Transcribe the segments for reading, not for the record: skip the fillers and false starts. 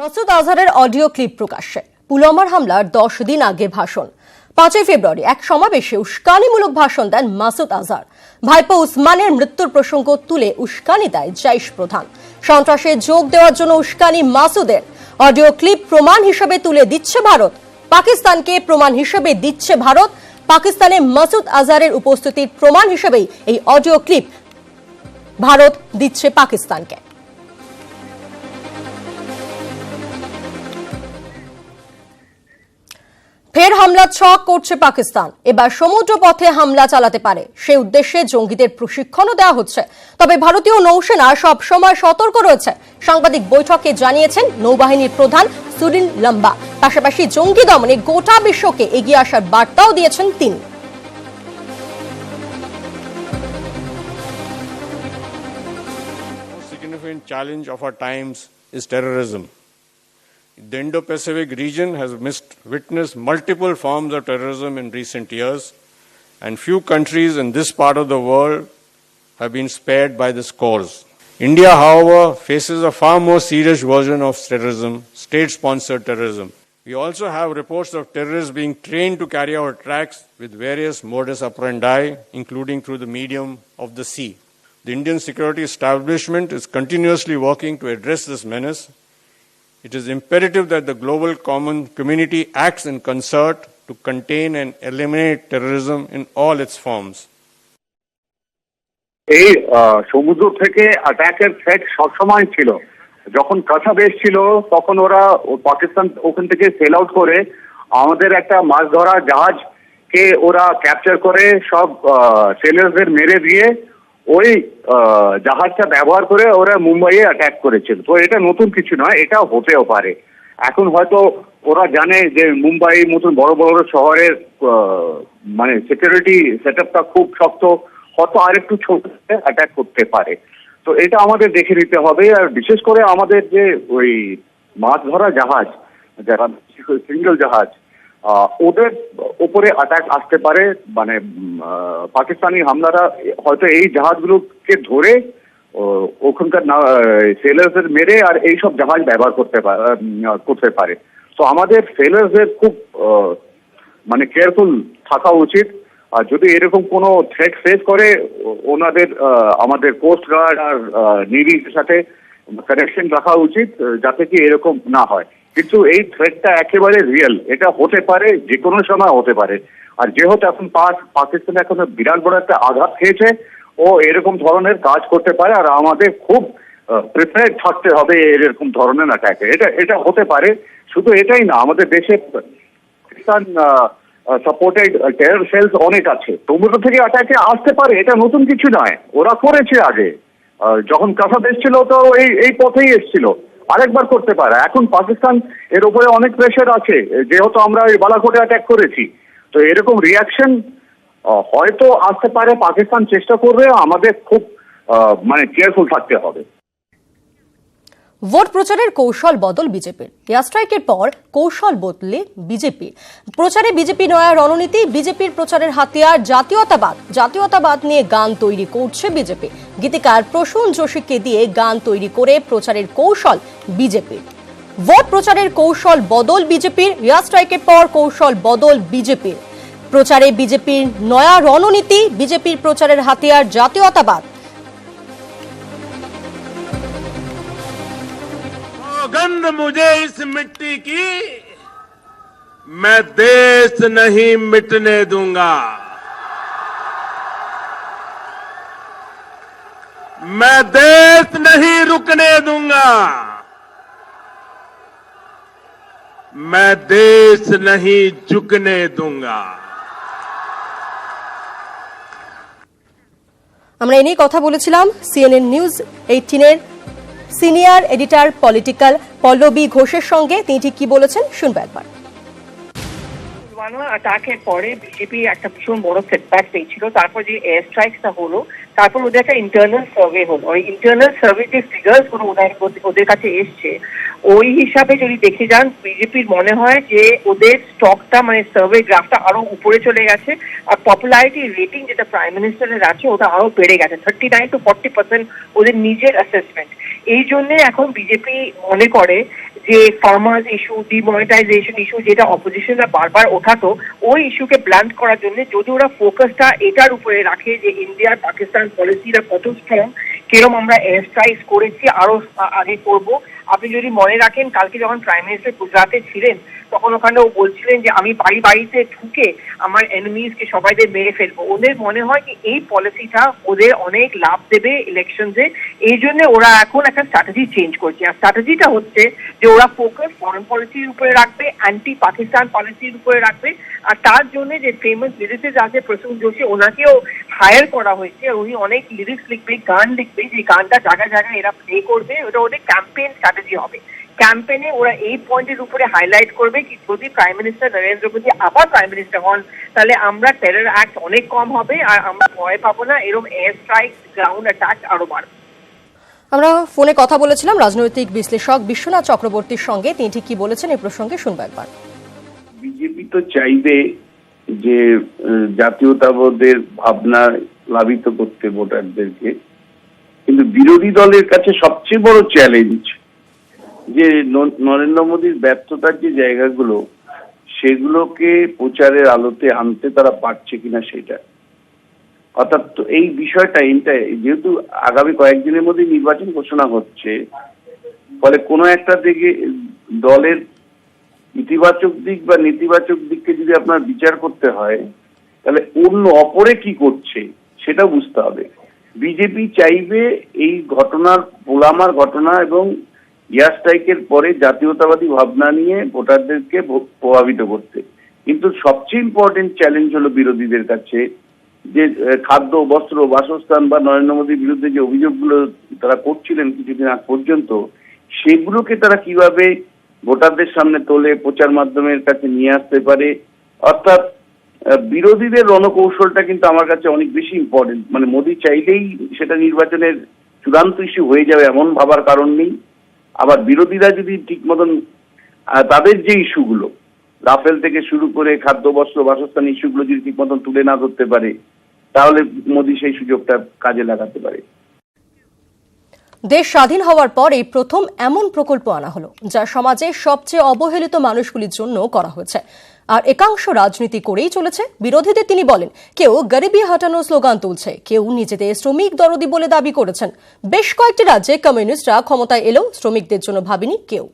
Masud আজহারের audio clip প্রকাশ্যে। পুলওয়ামার হামলার 10 দিন আগে ভাষণ। 5 ফেব্রুয়ারি এক সমাবেশে উস্কানিমূলক ভাষণ দেন মাসুদ আজহার। ভাইপো উসমানের মৃত্যুর প্রসঙ্গ তুলে উস্কানি দেয় জাইশ প্রধান। সন্ত্রাসে যোগ দেওয়ার জন্য উস্কানি মাসুদের। অডিও ক্লিপ প্রমাণ হিসেবে তুলে দিচ্ছে ভারত, পাকিস্তানকে প্রমাণ হিসেবে দিচ্ছে ভারত। পাকিস্তানে মাসুদ আজহারের উপস্থিতির প্রমাণ হিসেবেই এই অডিও ক্লিপ ভারত দিচ্ছে পাকিস্তানকে। ফের হামলা ছক করছে পাকিস্তান। এবার সমুদ্র পথে হামলা চালাতে পারে, সে উদ্দেশ্যে জঙ্গিদের প্রশিক্ষণও দেওয়া হচ্ছে। তবে ভারতীয় নৌসেনা সব সময় সতর্ক রয়েছে। সাংবাদিক বৈঠকে জানিয়েছেন নৌবাহিনীর প্রধান সুনীল লাম্বা। পাশাপাশি জঙ্গি দমনে গোটা বিশ্বকে এগিয়ে আসার বার্তাও দিয়েছেন তিনি। Significant challenge of our times is terrorism. The Indo-Pacific region has witnessed multiple forms of terrorism in recent years, and few countries in this part of the world have been spared by this cause. India, however, faces a far more serious version of terrorism, state-sponsored terrorism. We also have reports of terrorists being trained to carry out attacks with various modus operandi, including through the medium of the sea. The Indian security establishment is continuously working to address this menace. It is imperative that the global common community acts in concert to contain and eliminate terrorism in all its forms. এই সমুদ্র থেকে অ্যাটাকের threat সবসময় ছিল। যখন কাসাব ছিল তখন ওরা পাকিস্তান ওখান থেকে সেল আউট করে আমাদের একটা মাছ ধরা জাহাজকে ওরা ক্যাপচার করে সব সেলারদের মেরে দিয়ে ওই জাহাজটা ব্যবহার করে ওরা মুম্বাইয়ে অ্যাটাক করেছিল। তো এটা নতুন কিছু নয়, এটা হতেও পারে। এখন হয়তো ওরা জানে যে মুম্বাই মতন বড় বড় শহরের মানে সিকিউরিটি সেটআপটা খুব শক্ত, হয়তো আরেকটু ছোট অ্যাটাক করতে পারে। তো এটা আমাদের দেখে নিতে হবে। আর বিশেষ করে আমাদের যে ওই মাছ ধরা জাহাজ, যারা সিঙ্গেল জাহাজ, ওদের উপরে অ্যাটাক আসতে পারে। মানে পাকিস্তানি হামলারা হয়তো এই জাহাজগুলোকে ধরে ওখানকার সেলারদের মেরে আর এইসব জাহাজ ব্যবহার করতে পারে। তো আমাদের সেলারদের খুব মানে কেয়ারফুল থাকা উচিত। আর যদি এরকম কোনো থ্রেট ফেস করে ওনাদের আমাদের কোস্ট গার্ড আর নেভির সাথে কানেকশন রাখা উচিত, যাতে কি এরকম না হয়। কিন্তু এই থ্রেটটা একেবারে রিয়েল, এটা হতে পারে, যে কোনো সময় হতে পারে। আর যেহেতু এখন পাকিস্তান এখন বিরাট বড় একটা আঘাত খেয়েছে, ও এরকম ধরনের কাজ করতে পারে। আর আমাদের খুব প্রিপেয়ার্ড থাকতে হবে এরকম ধরনের অ্যাটাকে। এটা হতে পারে। শুধু এটাই না, আমাদের দেশে পাকিস্তান সাপোর্টেড টেরর সেলস অনেক আছে। সমুদ্র থেকে অ্যাটাকে আসতে পারে, এটা নতুন কিছু নয়, ওরা করেছে আগে। যখন কাসাব এসেছিল তো এই পথেই এসেছিল, আরেকবার করতে পারে। এখন পাকিস্তান এর উপরে অনেক প্রেশার আছে, যেহেতু আমরা এই বালাকোটে অ্যাটাক করেছি। তো এরকম রিয়াকশন হয়তো আসতে পারে, পাকিস্তান চেষ্টা করবে। আমাদের খুব মানে কেয়ারফুল থাকতে হবে। ভোট প্রচারের কৌশল বদল বিজেপির। এয়ার স্ট্রাইকের পর কৌশল বদলে বিজেপির প্রচারে। বিজেপি নয়া রণনীতি। বিজেপির প্রচারের হাতিয়ার জাতীয়তাবাদ। জাতীয়তাবাদ নিয়ে গান তৈরি করছে বিজেপি। গীতিকার প্রসূন যোশীকে দিয়ে গান তৈরি করে প্রচারের কৌশল বিজেপির। ভোট প্রচারের কৌশল বদল বিজেপির। এয়ার স্ট্রাইকের পর কৌশল বদল বিজেপির। প্রচারে বিজেপির নয়া রণনীতি। বিজেপির প্রচারের হাতিয়ার জাতীয়তাবাদ। सौगंध मुझे इस मिट्टी की, मैं देश नहीं मिटने दूंगा। मैं देश नहीं रुकने दूंगा। मैं देश नहीं झुकने दूंगा। আমরা এই নিয়ে কথা বলেছিলাম সিএনএন নিউজ 18-এর সিনিয়র এডিটর পলিটিক্যাল পল্লবী ঘোষের সঙ্গে। তিনি ঠিক কি বলেছেন শুনবো একবার। পুলওয়ামা অ্যাটাকের পরে বিজেপি একটা ভীষণ বড় সেটব্যাক পেয়েছিল। তারপর যে এয়ার স্ট্রাইকটা হলো, তারপর ওদের একটা ইন্টারনাল সার্ভে হলো। ওই ইন্টারনাল সার্ভে যে ফিগার্স গুলো ওদের কাছে এসছে, ওই হিসাবে যদি দেখে যান, বিজেপির মনে হয় যে ওদের স্টকটা মানে সার্ভে গ্রাফটা আরো উপরে চলে গেছে। আর পপুলারিটি রেটিং যেটা প্রাইম মিনিস্টারের আছে ওটা আরো বেড়ে গেছে। 39 to 40% ওদের নিজের অ্যাসেসমেন্ট। এই জন্য এখন বিজেপি মনে করে যে ফার্মার্স ইস্যু, ডিমনিটাইজেশন ইস্যু, যেটা অপোজিশনরা বারবার ওঠাতো, ওই ইস্যুকে ব্লান্ট করার জন্য যদি ওরা ফোকাসটা এটার উপরে রাখে যে ইন্ডিয়া পাকিস্তান পলিসিটা কত স্ট্রং, কিরম আমরা এয়ার স্ট্রাইকস করেছি, আরো আগে করব। আপনি যদি মনে রাখেন, কালকে যখন প্রাইম মিনিস্টার গুজরাটে ছিলেন তখন ওখানে ও বলছিলেন যে আমি বাড়িতে ঢুকে আমার এনিমিজকে সবাইদের মেরে ফেলবো। ওদের মনে হয় কি এই পলিসিটা ওদের অনেক লাভ দেবে ইলেকশনসে, এই জন্য ওরা এখন একটা স্ট্র্যাটেজি চেঞ্জ করছে। আর স্ট্র্যাটেজিটা হচ্ছে যে ওরা ফোকাস ফরেন পলিসির উপরে রাখবে, অ্যান্টি পাকিস্তান পলিসির উপরে রাখবে। আর তার জন্য যে ফেমাস লিরিক্স আছে প্রসূন যোশী, ওনাকেও হায়ার করা হয়েছে। উনি অনেক লিরিক্স লিখবে, গান লিখবে, যে গানটা জায়গায় জায়গায় এরা প্লে করবে। ওটা ওদের ক্যাম্পেইন স্ট্র্যাটেজি হবে। ক্যাম্পেইনে ওরা এই পয়েন্টের উপরে হাইলাইট করবে কি যদি প্রাইম মিনিস্টার নরেন্দ্র মোদী আবার প্রাইম মিনিস্টার হন তাহলে আমরা টেরর অ্যাক্ট অনেক কম হবে, আর আমরা ভয় পাবো না, এরকম এয়ার স্ট্রাইক, গ্রাউন্ড অ্যাটাক আরো বাড়বে। আমরা ফোনে কথা বলেছিলাম রাজনৈতিক বিশ্লেষক বিশ্বনাথ চক্রবর্তীর সঙ্গে। তিনি ঠিক কি বলেছেন এই প্রসঙ্গে শুনবো একবার। বিজেপি তো চাইবে যে জাতীয়তাবাদের ভাবনা লাভিত করতে ভোটারদেরকে, কিন্তু বিরোধী দলের কাছে সবচেয়ে বড় চ্যালেঞ্জ যে নরেন্দ্র মোদীর ব্যর্থতার যে জায়গাগুলো, সেগুলোকে প্রচারের আলোতে আনতে তারা পারছে কিনা সেটা। অর্থাৎ এই বিষয়টা যেহেতু আগামী কয়েকদিনের মধ্যে নির্বাচন ঘোষণা হচ্ছে, ফলে কোনো একটা দিকে দলের ইতিবাচক দিক বা নেতিবাচক দিককে যদি আপনার বিচার করতে হয়, তাহলে অপরে কি করছে সেটাও বুঝতে হবে। বিজেপি চাইবে এই ঘটনার পোলামার ঘটনা এবং এয়ার স্ট্রাইকের পরে জাতীয়তাবাদী ভাবনা নিয়ে ভোটারদেরকে প্রভাবিত করতে। কিন্তু সবচেয়ে ইম্পর্টেন্ট চ্যালেঞ্জ হলো বিরোধীদের কাছে যে খাদ্য, বস্ত্র, বাসস্থান বা নরেন্দ্র মোদীর বিরুদ্ধে যে অভিযোগগুলো তারা করছিলেন কিছুদিন আগ পর্যন্ত, সেগুলোকে তারা কিভাবে ভোটারদের সামনে তোলে, প্রচার মাধ্যমের কাছে নিয়ে আসতে পারে। অর্থাৎ বিরোধীদের রণকৌশলটা কিন্তু আমার কাছে অনেক বেশি ইম্পর্টেন্ট। মানে মোদী চাইলেই সেটা নির্বাচনের চূড়ান্ত ইস্যু হয়ে যাবে এমন ভাবার কারণ নেই। আবার বিরোধীরা যদি ঠিক মতন তাদের যে ইস্যুগুলো, রাফেল থেকে শুরু করে খাদ্য, বস্ত্র, বাসস্থান ইস্যুগুলো যদি ঠিক মতন তুলে না ধরতে পারে, তাহলে মোদী সেই সুযোগটা কাজে লাগাতে পারে। দেশ স্বাধীন হওয়ার পর এই প্রথম এমন প্রকল্প আনা হলো যা সমাজের সবচেয়ে অবহেলিত মানুষগুলির জন্য করা হয়েছে। আর একাংশ রাজনীতি করেই চলেছে। বিরোধীদের তিনি বলেন, কেউ গরিবি হাটানো স্লোগান তুলছে, কেউ নিজেদের শ্রমিক দরদি বলে দাবি করেছেন। বেশ কয়েকটি রাজ্যে কমিউনিস্টরা ক্ষমতায় এলেও শ্রমিকদের জন্য ভাবেনি কেউ।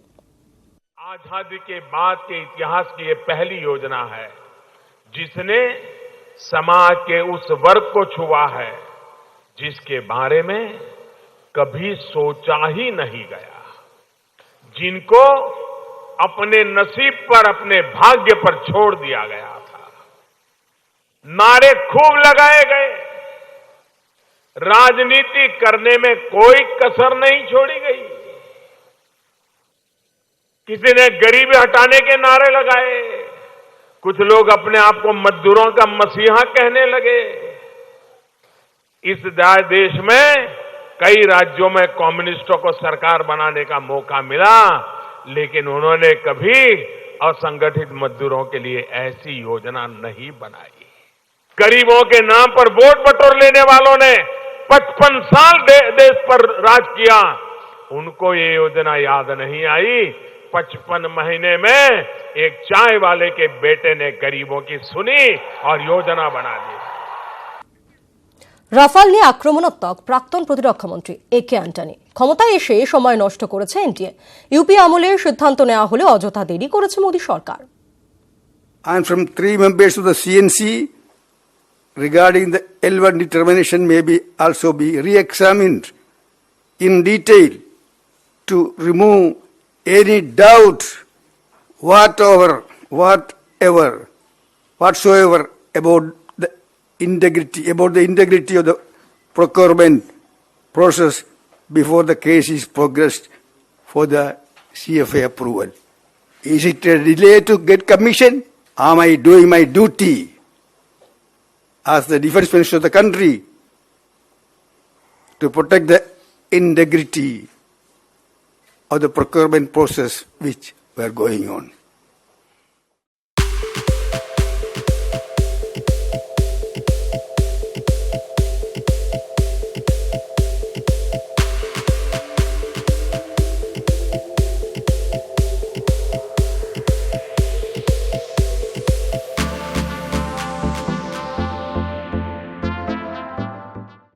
आजादी के बाद के इतिहास की ये पहली योजना है जिसने समाज के उस वर्ग को छुआ है जिसके बारे में कभी सोचा ही नहीं गया, जिनको अपने नसीब पर, अपने भाग्य पर छोड़ दिया गया था। नारे खूब लगाए गए, राजनीति करने में कोई कसर नहीं छोड़ी गई। किसी ने गरीबी हटाने के नारे लगाए, कुछ लोग अपने आप को मजदूरों का मसीहा कहने लगे। इस देश में कई राज्यों में कम्युनिस्टों को सरकार बनाने का मौका मिला, लेकिन उन्होंने कभी असंगठित मजदूरों के लिए ऐसी योजना नहीं बनाई। गरीबों के नाम पर वोट बटोर लेने वालों ने 55 साल देश पर राज किया, उनको ये योजना याद नहीं आई। 55 महीने में एक चाय वाले के बेटे ने गरीबों की सुनी और योजना बना दी। রাফাল নিয়ে আক্রমণাত্মক প্রাক্তন প্রতিরক্ষামন্ত্রী একে অ্যান্টনি। ক্ষমতায় এসে সময় নষ্ট করেছে এনডিএ। ইউপি আমলে সিদ্ধান্ত নেওয়া হলে অযথা দেরি করেছে মোদী সরকার। And from 3 members of the CNC regarding the L1 determination may be also be re-examined in detail to remove any doubt whatsoever about the integrity of the procurement process before the case is progressed for the CFA approval. Is it a delay to get commission? Am I doing my duty as the defense minister of the country to protect the integrity of the procurement process which were going on?